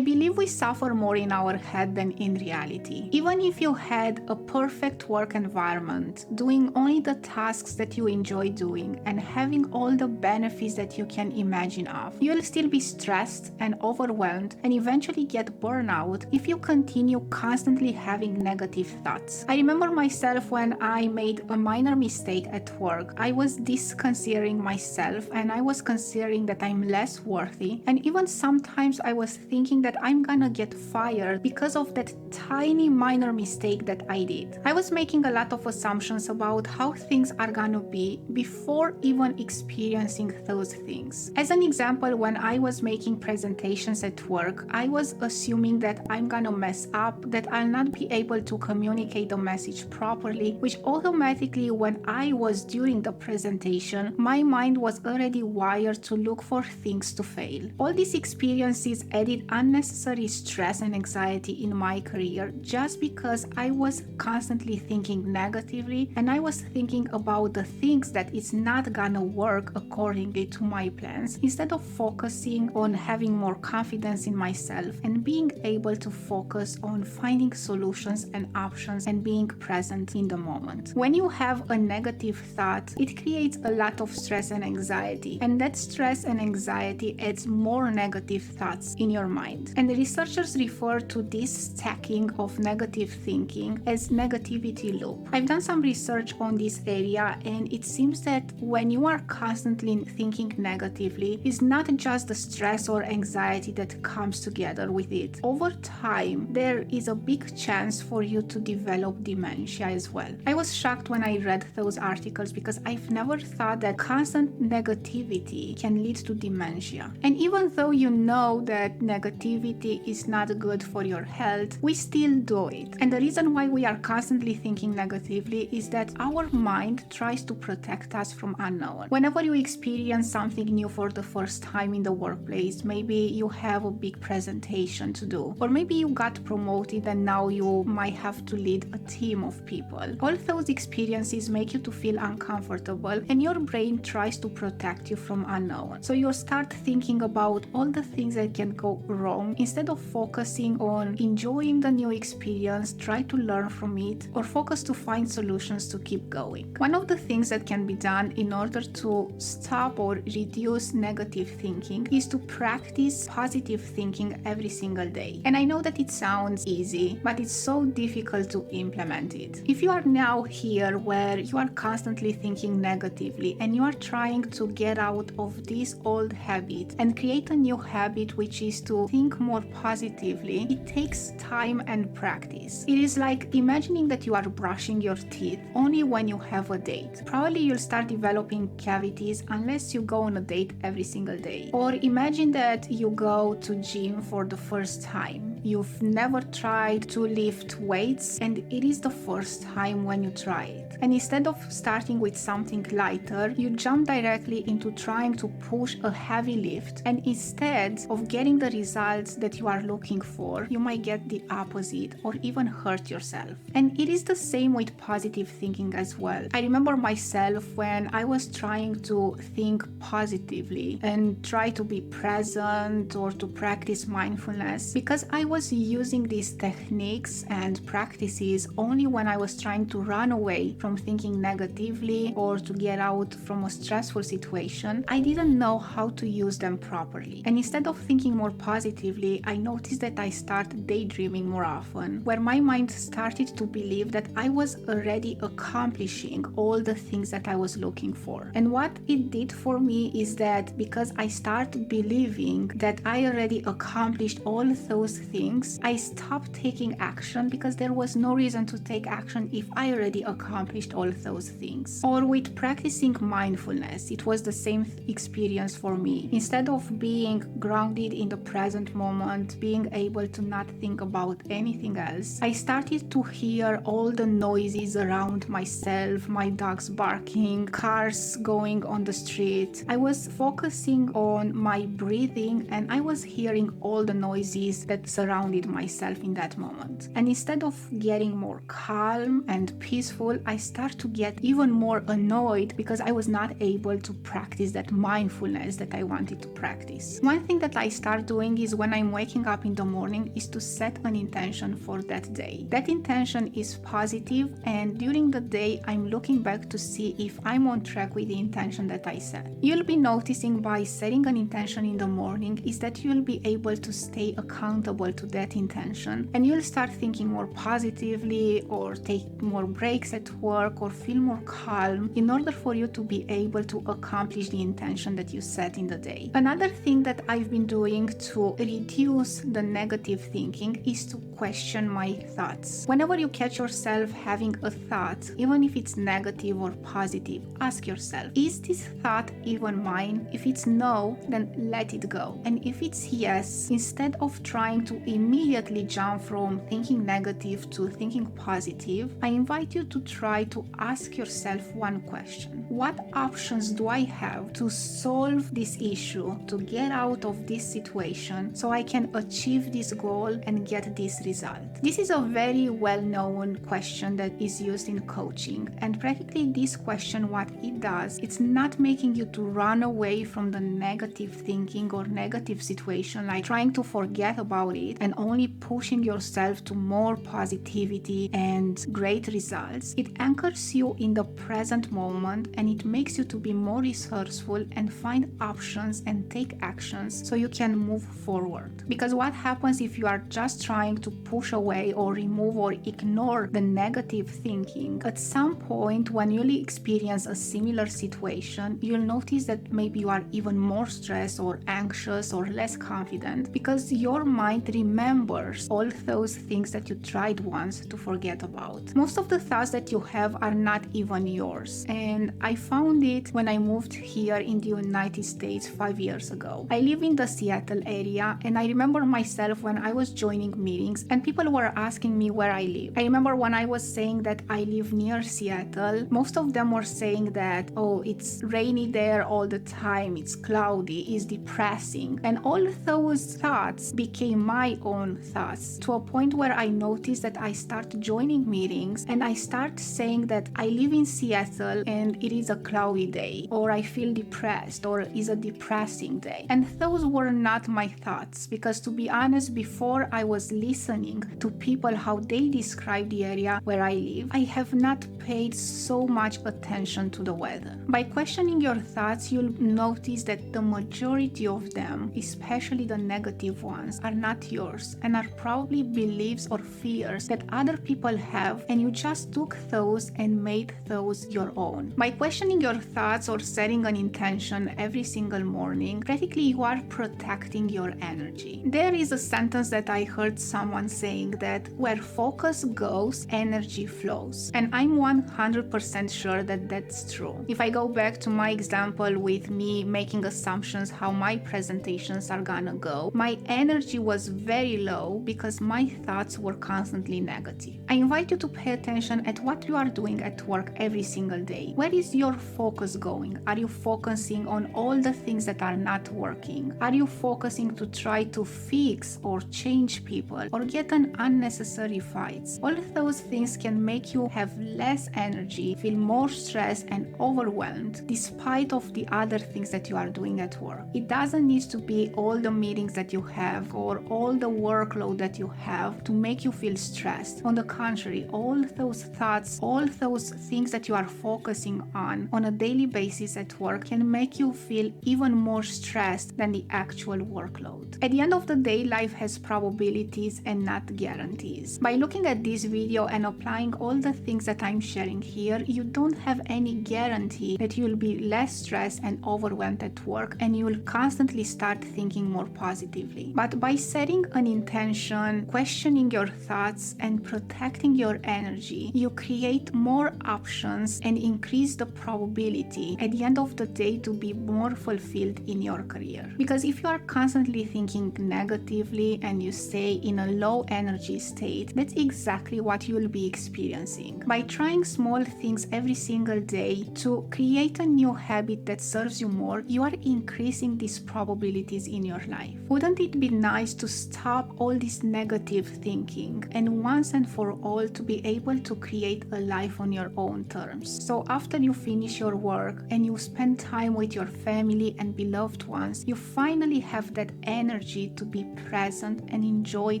I believe we suffer more in our head than in reality. Even if you had a perfect work environment, doing only the tasks that you enjoy doing and having all the benefits that you can imagine of, you'll still be stressed and overwhelmed and eventually get burnout if you continue constantly having negative thoughts. I remember myself when I made a minor mistake at work. I was disconsidering myself and I was considering that I'm less worthy, and even sometimes I was thinking that I'm gonna get fired because of that tiny minor mistake that I did. I was making a lot of assumptions about how things are gonna be before even experiencing those things. As an example, when I was making presentations at work, I was assuming that I'm gonna mess up, that I'll not be able to communicate the message properly, which automatically, when I was during the presentation, my mind was already wired to look for things to fail. All these experiences added unnecessary stress and anxiety in my career just because I was constantly thinking negatively, and I was thinking about the things that it's not gonna work accordingly to my plans, instead of focusing on having more confidence in myself and being able to focus on finding solutions and options and being present in the moment. When you have a negative thought, it creates a lot of stress and anxiety, and that stress and anxiety adds more negative thoughts in your mind. And the researchers refer to this stacking of negative thinking as negativity loop. I've done some research on this area, and it seems that when you are constantly thinking negatively, it's not just the stress or anxiety that comes together with it. Over time, there is a big chance for you to develop dementia as well. I was shocked when I read those articles because I've never thought that constant negativity can lead to dementia. And even though you know that negativity is not good for your health, we still do it. And the reason why we are constantly thinking negatively is that our mind tries to protect us from unknown. Whenever you experience something new for the first time in the workplace, maybe you have a big presentation to do, or maybe you got promoted and now you might have to lead a team of people. All those experiences make you to feel uncomfortable, and your brain tries to protect you from unknown. So you start thinking about all the things that can go wrong instead of focusing on enjoying the new experience, try to learn from it, or focus to find solutions to keep going. One of the things that can be done in order to stop or reduce negative thinking is to practice positive thinking every single day. And I know that it sounds easy, but it's so difficult to implement it. If you are now here where you are constantly thinking negatively and you are trying to get out of this old habit and create a new habit, which is to think more positively, it takes time and practice. It is like imagining that you are brushing your teeth only when you have a date. Probably you'll start developing cavities unless you go on a date every single day. Or imagine that you go to gym for the first time. You've never tried to lift weights and it is the first time when you try it. And instead of starting with something lighter, you jump directly into trying to push a heavy lift, and instead of getting the results that you are looking for, you might get the opposite or even hurt yourself. And it is the same with positive thinking as well. I remember myself when I was trying to think positively and try to be present or to practice mindfulness, because I was using these techniques and practices only when I was trying to run away from thinking negatively or to get out from a stressful situation. I didn't know how to use them properly. And instead of thinking more positively, I noticed that I started daydreaming more often, where my mind started to believe that I was already accomplishing all the things that I was looking for. And what it did for me is that because I started believing that I already accomplished all those things, I stopped taking action because there was no reason to take action if I already accomplished all those things. Or with practicing mindfulness, it was the same experience for me. Instead of being grounded in the present moment, being able to not think about anything else, I started to hear all the noises around myself, my dogs barking, cars going on the street. I was focusing on my breathing and I was hearing all the noises that surrounded myself in that moment. And instead of getting more calm and peaceful, I start to get even more annoyed because I was not able to practice that mindfulness that I wanted to practice. One thing that I start doing is when when I'm waking up in the morning is to set an intention for that day. That intention is positive, and during the day I'm looking back to see if I'm on track with the intention that I set. You'll be noticing by setting an intention in the morning is that you'll be able to stay accountable to that intention, and you'll start thinking more positively or take more breaks at work or feel more calm in order for you to be able to accomplish the intention that you set in the day. Another thing that I've been doing to reduce the negative thinking is to question my thoughts. Whenever you catch yourself having a thought, even if it's negative or positive, ask yourself, is this thought even mine? If it's no, then let it go. And if it's yes, instead of trying to immediately jump from thinking negative to thinking positive, I invite you to try to ask yourself one question. What options do I have to solve this issue, to get out of this situation so I can achieve this goal and get this result? This is a very well-known question that is used in coaching, and practically this question, what it does, it's not making you to run away from the negative thinking or negative situation, like trying to forget about it and only pushing yourself to more positivity and great results. It anchors you in the present moment, and it makes you to be more resourceful and find options and take actions so you can move forward. Because what happens if you are just trying to push away or remove or ignore the negative thinking? At some point when you'll experience a similar situation, you'll notice that maybe you are even more stressed or anxious or less confident because your mind remembers all those things that you tried once to forget about. Most of the thoughts that you have are not even yours, and I found it when I moved here in the United States 5 years ago. I live in the Seattle area, and I remember myself when I was joining meetings and people were asking me where I live. I remember when I was saying that I live near Seattle, most of them were saying that, oh, it's rainy there all the time, it's cloudy, it's depressing. And all those thoughts became my own thoughts, to a point where I noticed that I start joining meetings and I start saying that I live in Seattle and it is a cloudy day, or I feel depressed, or it's a depressing day. And those were not my thoughts, because to be honest, before I was listening to people how they describe the area where I live, I have not paid so much attention to the weather. By questioning your thoughts, you'll notice that the majority of them, especially the negative ones, are not yours and are probably beliefs or fears that other people have, and you just took those and made those your own. By questioning your thoughts or setting an intention every single morning, practically you are protecting your energy. There is a sentence that I heard someone saying that where focus goes, energy flows. And I'm 100% sure that that's true. If I go back to my example with me making assumptions how my presentations are gonna go, my energy was very low because my thoughts were constantly negative. I invite you to pay attention at what you are doing at work every single day. Where is your focus going? Are you focusing on all the things that are not working? Are you focusing to try to fix or change people or get an unnecessary fights? All of those things can make you have less energy, feel more stressed and overwhelmed despite of the other things that you are doing at work. It doesn't need to be all the meetings that you have or all the workload that you have to make you feel stressed. On the contrary, all those thoughts, all those things that you are focusing on a daily basis at work can make you feel even more stressed than the actual workload. At the end of the day, life has probabilities and not guarantees. By looking at this video and applying all the things that I'm sharing here, you don't have any guarantee that you'll be less stressed and overwhelmed at work, and you will constantly start thinking more positively. But by setting an intention, questioning your thoughts, and protecting your energy, you create more options and increase the probability at the end of the day to be more fulfilled in your career. Because if you are constantly thinking negatively and you stay in a low energy state, that's exactly what you will be experiencing. By trying small things every single day to create a new habit that serves you more, you are increasing these probabilities in your life. Wouldn't it be nice to stop all this negative thinking and once and for all to be able to create a life on your own terms? So after you finish your work and you spend time with your family and beloved ones, you finally have that energy energy to be present and enjoy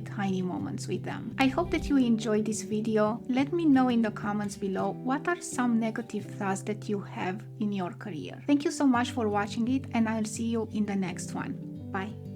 tiny moments with them. I hope that you enjoyed this video. Let me know in the comments below what are some negative thoughts that you have in your career. Thank you so much for watching it, and I'll see you in the next one. Bye.